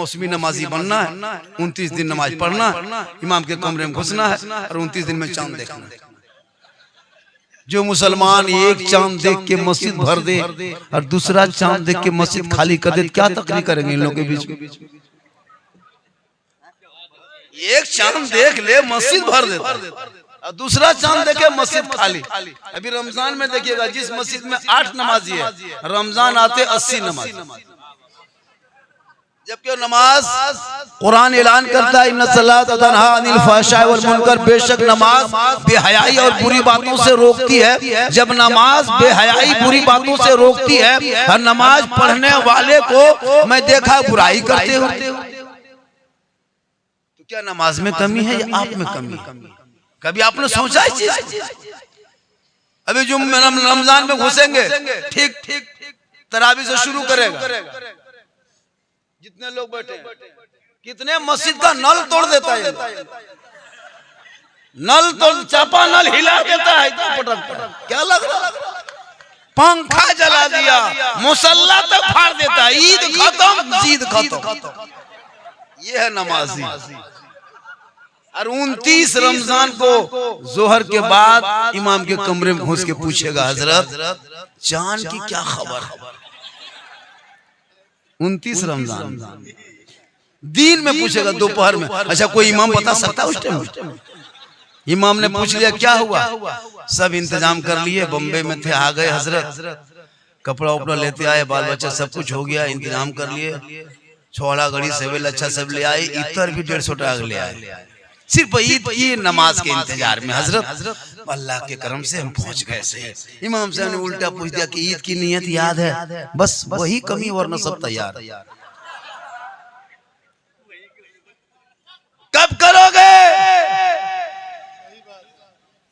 मौसमी नमाजी बनना है, 29 दिन नमाज पढ़ना है, इमाम के कमरे में घुसना है और 29 दिन में चांद देखना है। जो मुसलमान एक चांद देख के मस्जिद भर दे और दूसरा चांद देख के मस्जिद खाली कर दे, क्या तकरीर करेंगे इन लोगों के बीच में? एक चांद देख ले मस्जिद भर देता और दूसरा चांद देखे मस्जिद खाली। अभी रमजान में देखिएगा, जिस मस्जिद में 8 नमाजी है, रमजान आते 80 नमाजी। जबकि नमाज कुरान ऐलान करता है इन्ना सलात तनहा अनिल फहशाए वल मुनकर, बेशक नमाज बेहयाई और बुरी बातों से रोकती है। जब नमाज बेहयाई बुरी बातों से रोकती है और नमाज पढ़ने वाले को मैं देखा बुराई करते हुए, तो क्या नमाज में कमी है या आप में कमी है? कभी आपने सोचा इस चीज? अभी जो रमजान में घुसेंगे, ठीक तरावी से शुरू करेगा, जितने लोग बैठे हैं, कितने मस्जिद का नल तोड़ देता है, नल तोड़, चापा नल हिला देता है, पटक क्या लग रहा, पंखा जला दिया, मुसल्ला तक फाड़ देता है। ईद खत्म, जीद खत्म। ये है नमाजी। और 29 रमजान को जोहर के बाद इमाम के कमरे में घुस के पूछेगा, हजरत चांद की क्या खबर है? 29 रमजान दिन में पूछेगा, दोपहर में। अच्छा, कोई इमाम बता सकता है उस टाइम? इमाम ने पूछ लिया क्या हुआ, सब इंतजाम कर लिए, बम्बे में थे, आ गए हजरत, कपड़ा उपड़ा लेते आए, बाल बच्चा सब कुछ हो गया, इंतजाम कर लिए, छोड़ा घड़ी सेवेल अच्छा सब ले आए, इतर भी 150 टाक ले आए, सिर्फ ईद की नमाज के इंतजार में। हजरत अल्लाह के करम से हम पहुंच गए सही। इमाम साहब ने उल्टा पूछ दिया कि ईद की नियत याद है? बस वही कमी, वरना सब तैयार। कब करोगे?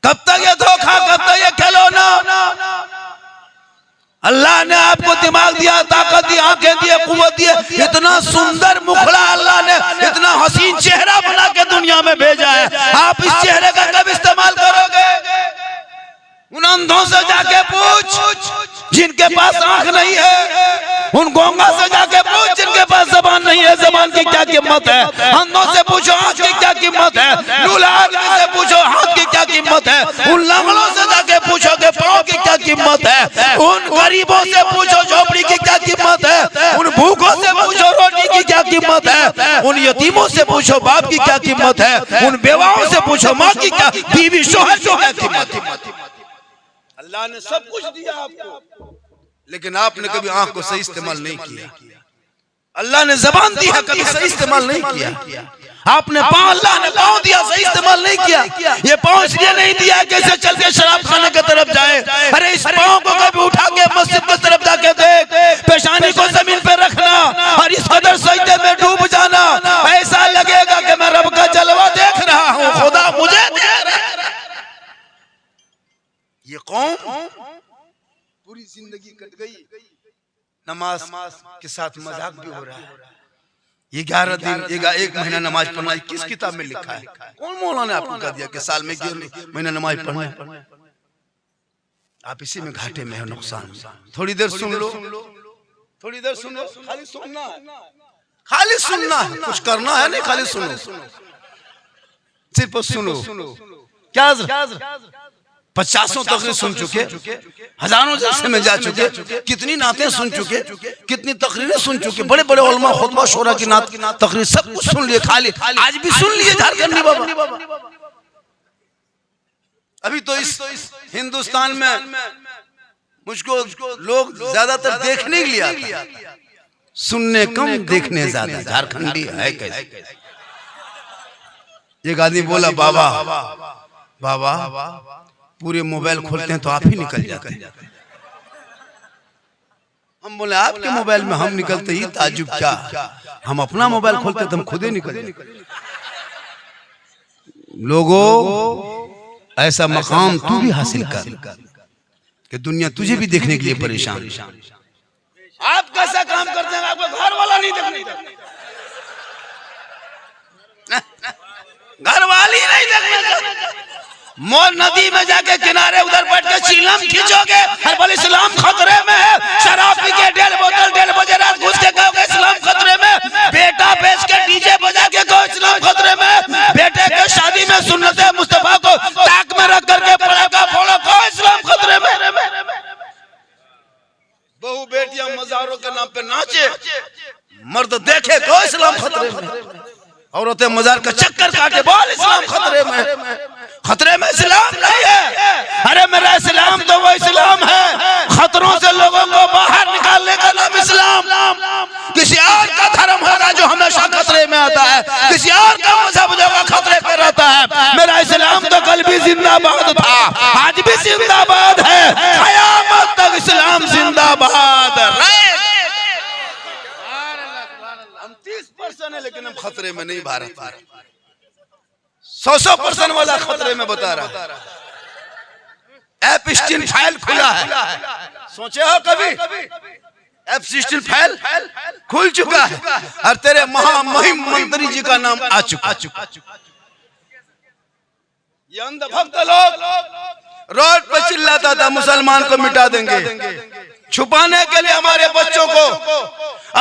कब तक ये धोखा, कब तक ये खिलौना? अल्लाह ने आपको दिमाग दिया, ताकत दी, आंखें दी, कुव्वत दी, इतना सुंदर मुखड़ा अल्लाह ने, इतना हसीन चेहरा बना के दुनिया में भेजा है। आप इस चेहरे का कब इस्तेमाल करोगे? उन अंधों से जाके पूछ जिनके पास आंख नहीं है, उन गूंगा से जाके पूछ जिनके पास जबान नहीं है, जबान की क्या कीमत है। अंधों से पूछो आंख की क्या कीमत है, लूला आदमी से पूछो हाथ की क्या कीमत है, उन लंगड़ों से जाके पूछो कि पाँव की क्या कीमत है, उन गरीबों से पूछो झोपड़ी की क्या कीमत है, उन भूखों से पूछो रोटी की क्या कीमत है, उन यतीमों से पूछो बाप की क्या कीमत है, उन बेवाओं से पूछो माँ की क्या, बीवी शोहर की क्या कीमत। अल्लाह ने सब कुछ दिया आपको, लेकिन आपने कभी आंख को सही इस्तेमाल नहीं किया। अल्लाह ने जबान दी है, कभी सही इस्तेमाल नहीं किया। आपने पाँव, अल्लाह ने पाँव दिया, सही इस्तेमाल नहीं किया। ये पाँव इसलिए नहीं दिया कैसे चल के शराब खाने की तरफ जाए। अरे इस पाँव को कभी उठा के मस्जिद की तरफ जाके देख, पेशानी को जमीन पे रखना और इस कदर सजदे में डूब जाना, ऐसा लगेगा कि मैं रब का जलवा देख रहा हूँ, खुदा मुझे देख रहा है। ये कौम पूरी जिंदगी कट गई, नमाज के साथ मजाक भी हो रहा है। ये 11 दिन, 1 महीना नमाज पढ़ना किस किताब में लिखा है? कौन मौलाना ने आपको कह दिया कि साल में 1 महीना नमाज पढ़ना है? आप इसी में घाटे में हो, नुकसान। थोड़ी देर सुन लो, थोड़ी देर सुनो, खाली सुनना है, खाली सुनना है, कुछ करना है नहीं, खाली सुनो, सिर्फ सुनो। क्या 50 तकरीर सुन चुके, हजारों जलसे में जा चुके, कितनी नातें सुन चुके, कितनी तकरीरें सुन चुके, बड़े बड़े उलमा खुतबा शोरा की नात तकरीर सब कुछ सुन लिए, खाली आज भी सुन लिए झारखंडी बाबा। अभी तो इस हिंदुस्तान में मुझको लोग ज्यादातर देखने के लिए आते, सुनने कम, देखने ज्यादा। झारखंडी है कैसे? एक आदमी बोला, बाबा पूरे मोबाइल खोलते हैं तो आप ही निकल जाते हैं। हम बोले आपके मोबाइल में हम निकलते ही ताजुब क्या, हम अपना मोबाइल खोलते तो हम खुद ही निकल जाते। लोगों, ऐसा मकाम तू भी हासिल कर कि दुनिया तुझे भी देखने के लिए परेशान। आप कैसा काम करते हैं, आपको घर वाला नहीं देखने, घर वाली नहीं देखने। मोर नदी में जाके किनारे उधर बैठ के चिलम खींचोगे, हर बोले इस्लाम खतरे में है। शराब पी के 1.5 बोतल 1.5 बजे रात घुस के कहोगे इस्लाम खतरे में। बेटा देखे क्यों इस्लाम खतरे में? औरतें मजार का चक्कर काटे, बोल इस्लाम खतरे में। खतरे में इस्लाम नहीं है। अरे मेरा इस्लाम तो वो इस्लाम है खतरों से लोगों को बाहर निकालने का नाम इस्लाम। किसी और का धर्म होगा जो हमेशा खतरे में आता है, किसी और का मजहब जो खतरे पे रहता है। मेरा इस्लाम तो कल भी जिंदाबाद था, आज भी जिंदाबाद है, क़यामत तक इस्लाम जिंदाबाद रहेगा। हम 30% है लेकिन हम खतरे में नहीं, भारत 100% वाला खतरे में बता रहा। एप्स्टीन फाइल खुला है, सोचे हो कभी? एप्स्टीन फाइल खुल चुका है और तेरे महामहिम मंत्री जी का नाम आ चुका। ये अंधभक्त लोग रोड पे चिल्लाता था मुसलमान को मिटा देंगे, छुपाने के लिए हमारे बच्चों को,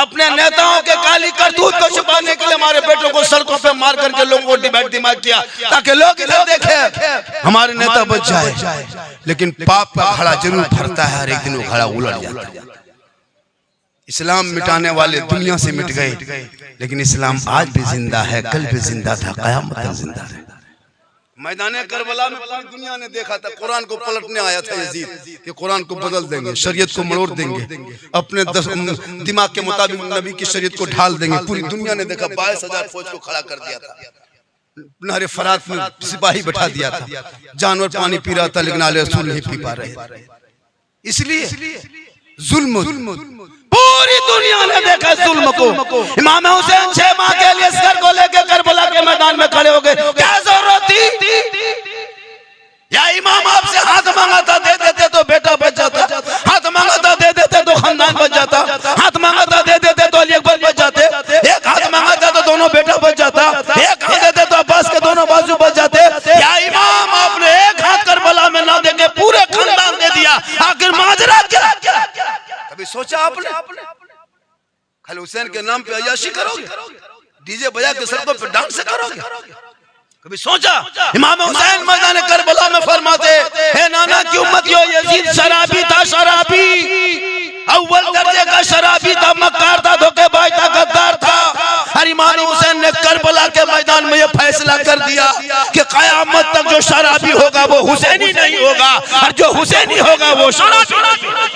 अपने नेताओं के काली करतूत को छुपाने के लिए हमारे बेटों को सड़कों पे मार करके लोगों को डिबेट दिमाग किया ताकि लोग इधर देखें हमारे नेता बच जाए। लेकिन पाप का घड़ा जरूर भरता है और एक दिन वो घड़ा उलट जाता है। इस्लाम मिटाने वाले दुनिया से मिट गए, लेकिन इस्लाम आज भी जिंदा है, कल भी जिंदा था, क़यामत तक जिंदा है। मैदाने करबला में पूरी दुनिया ने देखा था, कुरान को पलटने आया था यजीद कि कुरान को बदल देंगे, शरीयत को मरोड़ देंगे, अपने दिमाग के मुताबिक नबी की शरीयत को ढाल देंगे। पूरी दुनिया ने देखा, 22,000 फौज को खड़ा कर दिया था, नहरे फरात में सिपाही बैठा दिया था, जानवर पानी पी रहा था लेकिन आले रसूल नहीं पी पा रहे। इसलिए जुल्म पूरी दुनिया ने देखा जुल्म को। इमाम हुसैन 6 माह के लिए सर को लेकर करबला के मैदान में खड़े हो गए, क्या जरूरत थी? या इमाम आपसे हाथ मांगा था दे देते तो बेटा बच जाता, हाथ मांगा था दे देते तो खानदान बच जाता, हाथ मांगा था दे देते तो अली अकबर बच जाते, एक हाथ मांगा था तो दोनों बेटा बच जाता, एक हाथ देते तो अब्बास के दोनों बाजू बच जाते। या इमाम आपने एक हाथ करबला में ना देके पूरे खानदान दे दिया, आखिर माजरा क्या? कभी सोचा आपने? खाली हुसैन के नाम पे अय्याशी करोगे, डीजे बजा के सड़कों पे डांस करोगे? कभी सोचा? इमाम हुसैन मैदान करबला में फरमाते, हे नाना की उम्मतियों, यजीद शराबी था, शराबी, अव्वल दर्जे का शराबी था, मक्कार था, धोखेबाज था, गद्दार था। और इमाम हुसैन ने करबला के मैदान में यह फैसला कर दिया कि क़यामत तक जो शराबी होगा वो हुसैनी नहीं होगा, और जो हुसैनी होगा वो शराबी नहीं होगा।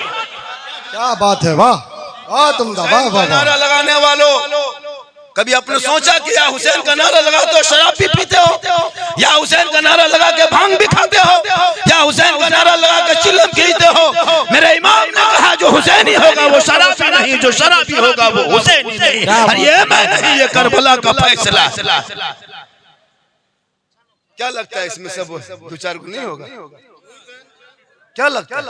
क्या बात है, वाह तुम वाह। नारा लगाने वालों, कभी आपने सोचा कि या हुसैन का नारा लगाते हो शराब भी पीते हो, या हुसैन का नारा लगा के भांग भी खाते हो, या हुसैन का नारा लगा के चिल्लम खींचते हो? मेरे इमाम ने कहा जो हुसैनी होगा वो शराबी नहीं, जो शराबी होगा वो हुसैनी नहीं। और ये मैं नहीं, ये करबला का फैसला। क्या लगता है इसमें सब 2-4 को नहीं होगा? क्या लगता है?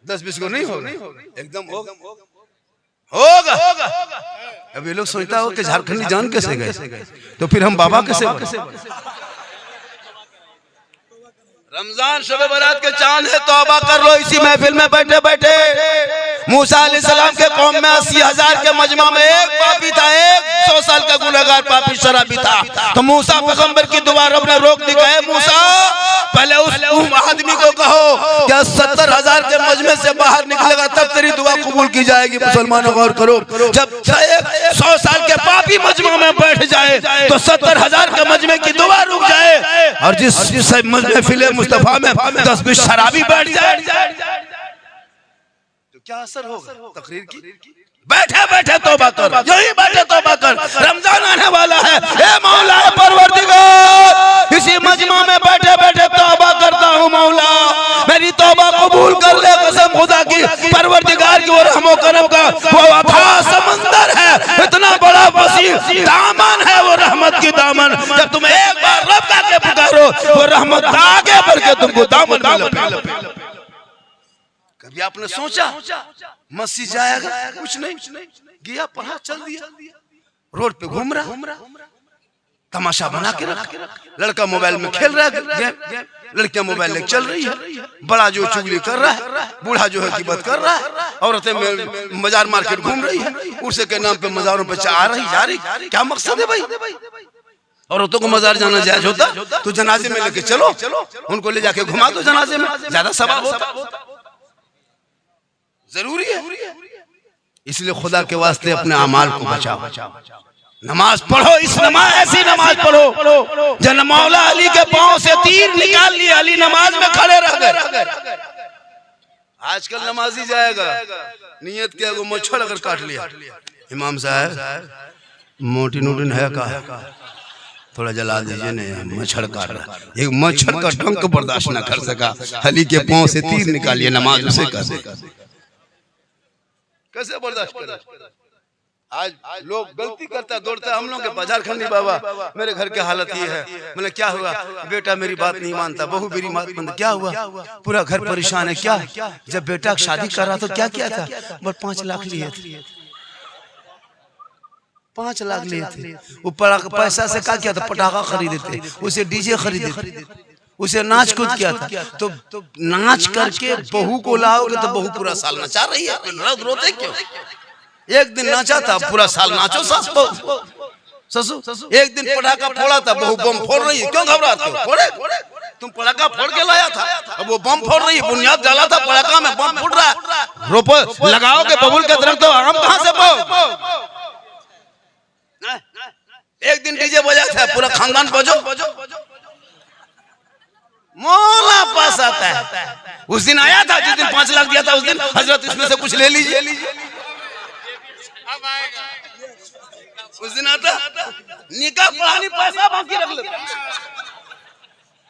10-20 को नहीं होगा? एकदम होगा। अब ये लोग सोचता हो कि झारखंडी जान कैसे गए, तो फिर हम बाबा कैसे बने? रमजान शब बारात के चांद है, तौबा कर लो इसी महफिल में बैठे बैठे। मूसा अलैहिस्सलाम के कौम में 80,000 के मजमा में एक पापी था, एक 100 साल का गुनहगार पापी शराबी था। तो मूसा पैगंबर की दुआ रब ने रोक दी, कहे मूसा पहले उस आदमी को कहो क्या 70,000 के मजमे से बाहर निकलेगा तब तेरी दुआ कबूल की जाएगी। मुसलमानों गौर करो, जब 100 साल के पापी मजमा में बैठ जाए तो 70,000 के मजमे की दुआ रुक जाए, और जिस महफिल मुस्तफा में 10-20 शराबी बैठ जाए तो क्या असर होगा तकरीर की? बैठे बैठे तौबा कर, यही बैठे तौबा कर, रमजान आने वाला है। हे मौला परवरदिगार, इसी मजमा में बैठे बैठे तौबा करता हूँ मौला, मेरी तौबा कबूल कर ले कसम खुदा की। परवरदिगार की वो रहमो करम का वो अथाह समंदर है, इतना बड़ा वसीम दामन है वो रहमत की दामन। जब तुम एक बार रब का के पुकारो वो रहमत आगे बढ़ के तुमको दामन में लपेटे। कभी आपने सोचा मस्जिद जाएगा? कुछ नहीं, गया पढ़ा चल दिया, रोड पे घूम रहा, तमाशा बना के रखा, लड़का मोबाइल में खेल रहा है, लड़कियां मोबाइल लेकर चल रही है, बड़ा जो चुगली कर रहा है, बूढ़ा जो है गिबत कर रहा है, औरतें बाजार मार्केट घूम रही है, उर्से के नाम पे मजारों पे आ रही जा रही। क्या मकसद है भाई? औरतों को मजार जाना जायज होता तो जनाजे में लेके चलो, उनको ले जाके घुमा दो जनाजे में, ज्यादा सवाब होता। जरूरी है इसलिए खुदा के वास्ते अपने अमाल को बचाओ, नमाज पढ़ो, इस नमाज ऐसी नमाज पढ़ो जब मौला अली के पांव से तीर निकाल लिए, अली नमाज में खड़े रह गए। आजकल नमाजी जाएगा, नियत किया वो मच्छर अगर काट लिया, इमाम साहब मोटी नोटिन है का थोड़ा जला दीजिए, नहीं मच्छर काट रहा, एक मच्छर का डंक बर्दाश्त न कर सका, अली के पांव से तीर निकालिए, नमाज उसे कैसे बर्दाश्त कर। आज लोग गलती करता दौड़ता, हम लोग के बाजार खंडी बाबा मेरे घर की हालत ये है, मैंने क्या हुआ, बेटा मेरी बात नहीं मानता, बहू मेरी बात मानता, क्या हुआ, पूरा घर परेशान है, क्या, जब बेटा शादी कर रहा तो क्या किया था, बस 5 लाख लिए थे, 5 लाख लिए थे, ऊपर पैसा से क्या किया था, पटाखा खरीदे थे, उसे डीजे खरीदे थे, उसे नाच कूद किया था, तो नाच करके बहू को लाओगे तो बहू पूरा साल नचा रही है, रोते क्यों, एक दिन नाचा था पूरा साल नाचो सास बहू, ससुर एक दिन पटाखा फोड़ा था, बहू बम फोड़ रही है, क्यों घबराते हो, फोड़े, तुम पटाखा फोड़ के लाया था, अब वो बम फोड़ रही है, बुनियाद डाला था पटाखा में, बम फूट रहा है, रोपो लगाओगे बबूल के दरख्त, आम कहां से पाओ। एक दिन डीजे बजा था, पूरा खानदान बजो, मौला पास आता है, उस दिन आया था जिस दिन 5 लाख दिया था, उस दिन हजरत इसमें से कुछ ले लीजिए, उस दिन आता निकाह पढ़ानी पैसा बाकी रख लेता,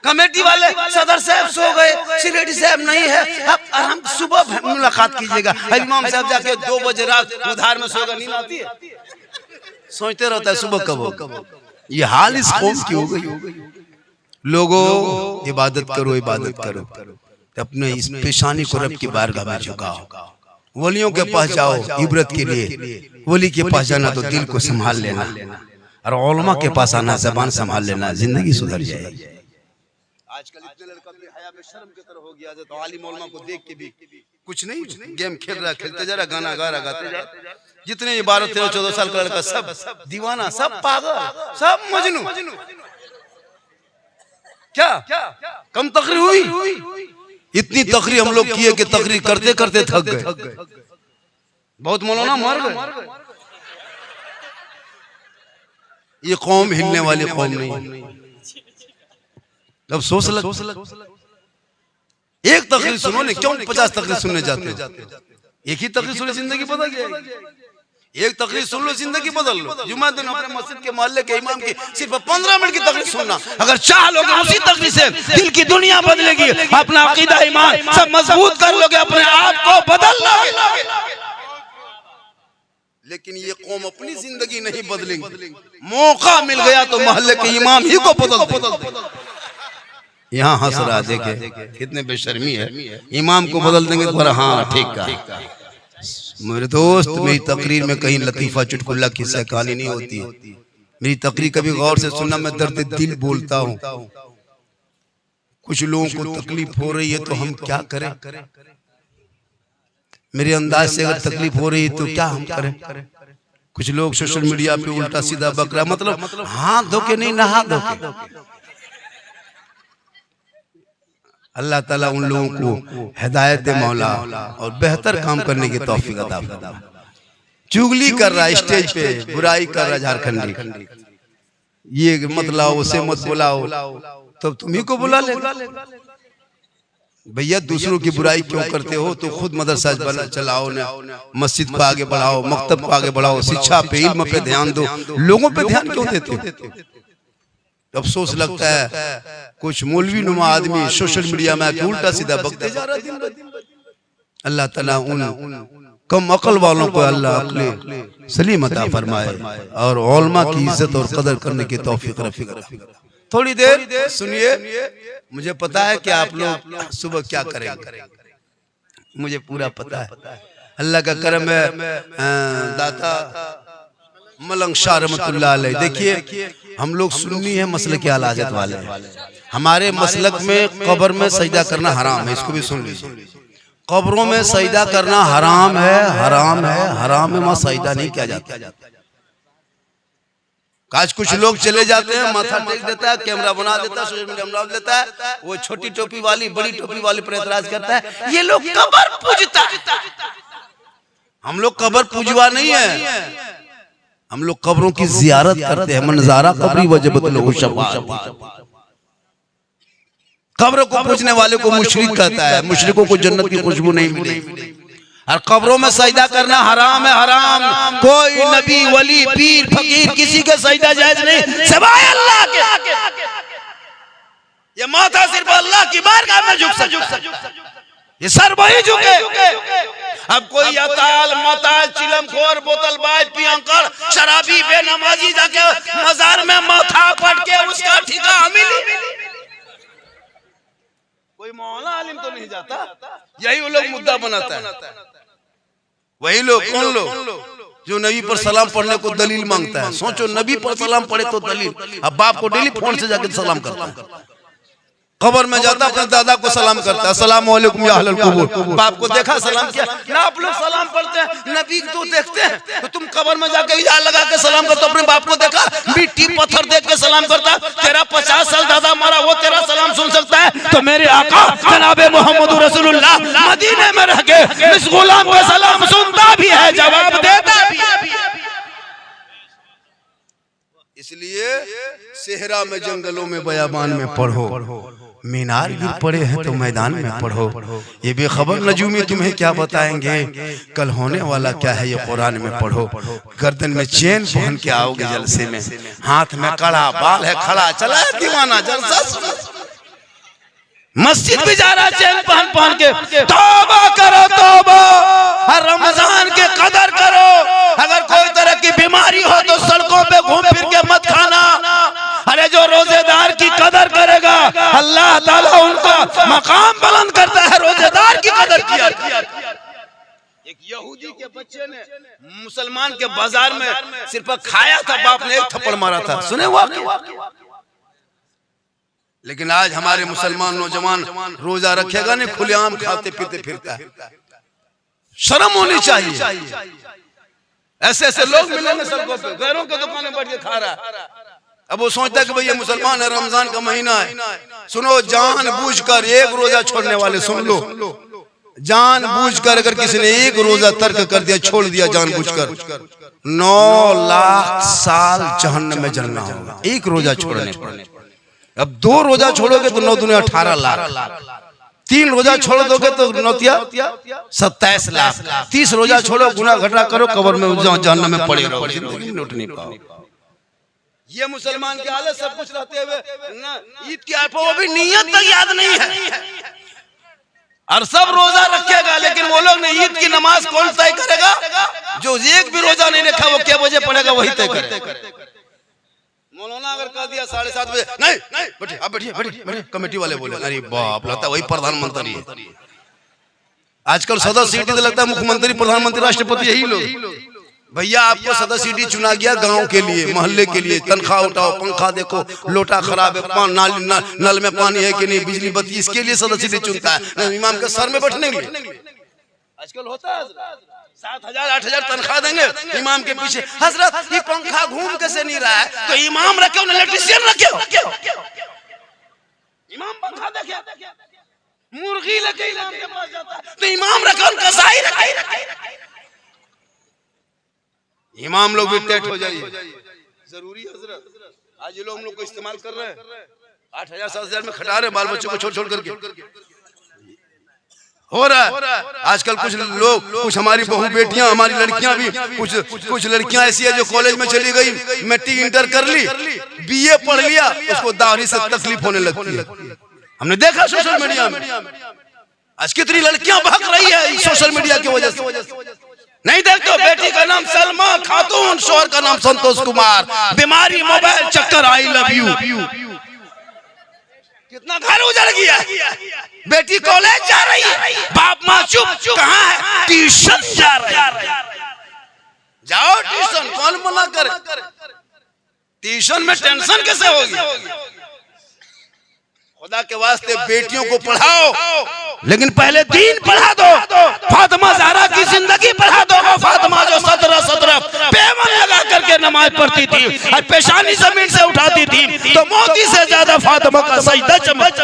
कमेटी वाले सदर साहब सो गए, सिरेडी साहब नहीं है, अब आराम सुबह मुलाकात कीजिएगा, इमाम साहब जाके 2 बजे रात उधार में सोगा, नींद आती है, सोचते रहता है सुबह कब हो। ये हाल इस कौम की हो गई। लोगों इबादत करो, इबादत करो, अपने इस पेशानी को रब की बारगाह में झुकाओ, वलियों के पास जाओ इबरत के लिए, वली के पास जाना तो दिल को संभाल लेना, और उलमा के पास आना ज़बान संभाल लेना, जिंदगी सुधर जाएगी। आजकल इतने लड़का भी हया में शर्म की तरह हो गया, तो आलिम उलमा को देख के भी कुछ नहीं, गेम खेल रहा, खेलते जा रहा, गाना गा रहा, गाते जा, जितने 12, 13, 14 साल का लड़का सब दीवाना, सब पागल, सब मजनू, क्या कम तकरीर हुई, इतनी तकरीर हम लोग किए कि तकरीर करते करते थक गए, बहुत मौलाना मर गए। ये कौम हिलने वाली कौम नहीं, अब सोच लग, एक तकरीर सुनो ने, क्यों 50 तकरीर सुनने जाते हो, एक ही तकरीर सुनो जिंदगी बदल जाएगी, एक तकरीर सुन लो जिंदगी बदल लो। जुम्मे दिन अपने मस्जिद के मोहल्ले के इमाम की सिर्फ 15 मिनट की तकरीर सुनना, अगर चाह लोगे उसी तकरीर से दिल की दुनिया बदलेगी, अपना अकीदा ईमान सब मजबूत कर लोगे, अपने आप को बदल लोगे। लेकिन ये कौम अपनी जिंदगी नहीं बदलेंगे, मौका मिल गया तो मोहल्ले के इमाम ही को बदल देंगे। यहाँ हंस रहा, देखे कितने बेशर्मी है, इमाम को बदल देंगे तो हाँ ठीक का। मेरे दोस्त, मेरी तकरीर में कहीं लतीफा चुटकुल्ला किस्सा कहानी नहीं होती है, मेरी तकरीर कभी गौर से सुनना, मैं दर्द दिल बोलता हूँ। कुछ लोगों को तकलीफ हो रही है तो हम क्या करें, मेरे अंदाज से अगर तकलीफ हो रही है तो क्या हम करें। कुछ लोग सोशल मीडिया पे उल्टा सीधा बकरा, मतलब हाथ धो के नहीं, नहा धो के। अल्लाह ताला उन लोगों को हिदायत मौला और बेहतर काम करने की तौफीक अता फरमाए। चुगली कर रहा है स्टेज पे, बुराई कर रहा झारखंडी, ये मत लाओ, उसे मत बुलाओ, तब तुम्ही को बुला ले। भैया दूसरों की बुराई क्यों करते हो, तो खुद मदरसा चलाओ ना, मस्जिद को आगे बढ़ाओ, मकतब को आगे बढ़ाओ, शिक्षा पे, इल्म पे ध्यान दो, लोगों पे ध्यान क्यों देते हो। अफसोस लगता है कुछ मौलवी नुमा आदमी सोशल मीडिया में आके उल्टा सीधा बकते जा रहा है। अल्लाह ताला उन कम अकल वालों को अल्लाह अक्ल सलीम अता फरमाए और उलमा की इज्जत और कदर करने की तौफीक रफीक। थोड़ी देर सुनिए, मुझे पता है कि आप लोग सुबह क्या करेंगे, मुझे पूरा पता है। अल्लाह का करम है, दाता मलंग शाह रहमतुल्लाह अलैह। देखिए हम लोग सुन्नी है, मसलक आल हज़रत वाले, हमारे मसलक में कब्र में सजदा करना हराम है, इसको भी सुन लीजिए। कब्रों में सजदा करना हराम है, हराम है, हराम है, वहां सजदा नहीं किया जाता। आज कुछ लोग चले जाते हैं, माथा टेक देता है, कैमरा बना देता है, सोशल मीडिया बना देता है, वो छोटी टोपी वाली बड़ी टोपी वाली पर एतराज करता है, ये लोग कब्र पूजता है। हम लोग कब्र पूजवा नहीं है, हम लोग कब्रों की जियारत करते हैं। मंजारा कब्री वजबत लो शफाअत। कब्र को पूजने वाले को मुशरिक कहता है, मुशरिकों को जन्नत की खुशबू नहीं मिलेगी। और कब्रों में सजदा करना हराम है, हराम। कोई नबी वली पीर फकीर किसी के सजदा जायज नहीं सिवाय अल्लाह के। ये माथा सिर्फ अल्लाह की बारगाह में झुक सकता, ये सर वही झुके। अब कोई अताल मताल चिलमखोर बोतलबाज पियंकर शराबी बेनमाजी जाके मजार में माथा पट के उसका ठिका मिली। कोई मौला आलिम तो नहीं जाता, यही वो लोग मुद्दा बनाता है। वही लोग, कौन लोग जो नबी पर सलाम पढ़ने को दलील मांगता है। सोचो, नबी पर सलाम पढ़े तो दलील। अब बाप को डेली फोन से जाकर सलाम करता है, कब्र में जाता अपने दादा को सलाम करता है, अस्सलाम वालेकुम या अहलल कुबूर। बाप को देखा सलाम किया ना। आप लोग सलाम पढ़ते हैं, नबी को देखते हैं, तो तुम कब्र में जाके इजार लगा के सलाम करते। अपने बाप को देखा मिट्टी पत्थर देख के सलाम करता। तेरा 50 साल दादा मारा, वो तेरा सलाम सुन सकता है? तो मेरे आका जनाबे मोहम्मद रसूलुल्लाह मदीने में रह के इस गुलाम का सलाम सुनता भी है, जवाब देता भी है। इसलिए सेहरा में जंगलों में बयाबान में पढ़ो, मीनार गिर पड़े हैं तो मैदान में पढ़ो। ये बेखबर नजूमी तुम्हें क्या बताएंगे, कल होने वाला क्या है ये कुरान में पढ़ो। गर्दन में चेन पहन के आओगे जलसे में, हाथ में कड़ा, बाल है खड़ा, चला है दीवाना जलसा सुनो। मस्जिद भी जा रहा है चेन पहन के। तौबा करो, तौबा, हर रमजान के कदर करो। अगर कोई तरह की बीमारी हो तो सड़कों पे घूम फिर के मत खाना। अरे जो रोजेदार की कदर करेगा अल्लाह ताला उनका मकाम बुलंद करता है। रोजेदार की कदर किया। एक यहूदी के बच्चे ने मुसलमान के बाजार में सिर्फ खाया था, बाप ने एक थप्पड़ मारा था, सुने हुआ? लेकिन आज हमारे मुसलमान नौजवान रोजा रखेगा नहीं, खुलेआम खाते पीते फिरता है। शर्म होनी चाहिए। ऐसे ऐसे लोग मिलेंगे सड़कों पे, गैरों के दुकान में बैठ के खा रहा है। अब वो सोचता है कि भाई ये मुसलमान है, रमजान का महीना है। सुनो, जानबूझकर एक रोजा छोड़ने वाले सुन लो, जानबूझकर अगर किसी ने एक रोजा तर्क कर दिया, छोड़ दिया जानबूझकर, 9 लाख साल जहन्नम में जलना होगा एक रोजा छोड़ने पर। अब 2 रोजा छोड़ोगे तो 9 दूनी 18 लाख, 3 रोजा छोड़ दोगे तो 9 27 लाख, 30 रोजा छोड़ो, गुनाह घटा करो, कब्र में जहन्नम में पड़े रहो, जिंदगी में लौट नहीं पाओ। ये मुसलमान के हालत सब कुछ रहते हुए ईद की आप वो भी नियत तक याद नहीं है, और सब रोजा रखेगा, लेकिन वो लोग ने ईद की नमाज कौन तय करेगा? जो एक भी रोजा नहीं रखा वो क्या बजे पड़ेगा वही तय करेगा। मौलाना अगर कह दिया 7:30 बजे, नहीं बैठिए, आप बैठिए, कमेटी वाले बोले, अरे बाप, लगता है वही प्रधानमंत्री है। आजकल सदस्य सीटी तो लगता है मुख्यमंत्री, प्रधानमंत्री, राष्ट्रपति यही लोग। भैया आपको सदस्य सीटी चुना गया गांव के लिए, मोहल्ले के लिए, तनख्वाह उठाओ, पंखा देखो, लोटा खराब है, नल में पानी है कि नहीं, बिजली बत्ती, इसके लिए सदस्य सीटी चुनता है, इमाम के सर में बैठने के लिए। आजकल होता है 7,000 8,000 तनख्वाह देंगे इमाम के पीछे, हजरत ये पंखा घूम कैसे नहीं रहा है? तो इमाम रखे हो, इलेक्ट्रिशियन रखे हो। इमाम पंखा देखे, मुर्गी लेके इमाम के पास जाता है, तो इमाम रखे, उनका कसाई रखे। इमाम लोग भी टेट हो जाइए, जरूरी है हजरत। आज ये लोग हम लोग को इस्तेमाल कर रहे हैं, 8,000 7,000 में खटा रहे, बाल बच्चों को छोड़ करके हो रहा है। आजकल कुछ लोग, कुछ हमारी बहू बेटियां, हमारी लड़कियां भी, कुछ लड़कियां ऐसी है जो कॉलेज में चली गई, मैट्रिक इंटर कर ली, बीए पढ़ लिया, उसको दाढ़ी से तकलीफ होने लगती है। हमने देखा सोशल मीडिया में आज कितनी लड़कियां भाग रही है सोशल मीडिया की वजह से। नहीं देखते हो, बेटी का नाम सलमा खातून, शोहर का नाम संतोष कुमार, बीमारी, मोबाइल, चक्कर, आई लव यू। कितना घर उजड़ गया। बेटी कॉलेज जा रही है, बाप माँ चुप, कहाँ है? ट्यूशन जा रही है। जाओ ट्यूशन, कौन मना करे? ट्यूशन में टेंशन कैसे होगी? खुदा के वास्ते बेटियों को पढ़ाओ, लेकिन पहले दीन पढ़ा दो। फातिमा ज़हरा की जिंदगी पढ़ा दो। वो फातिमा जो 17 पेमन लगा करके नमाज पढ़ती थी और पेशानी जमीन से उठाती थी, तो मोती से ज्यादा फातिमा का सजदा चमक।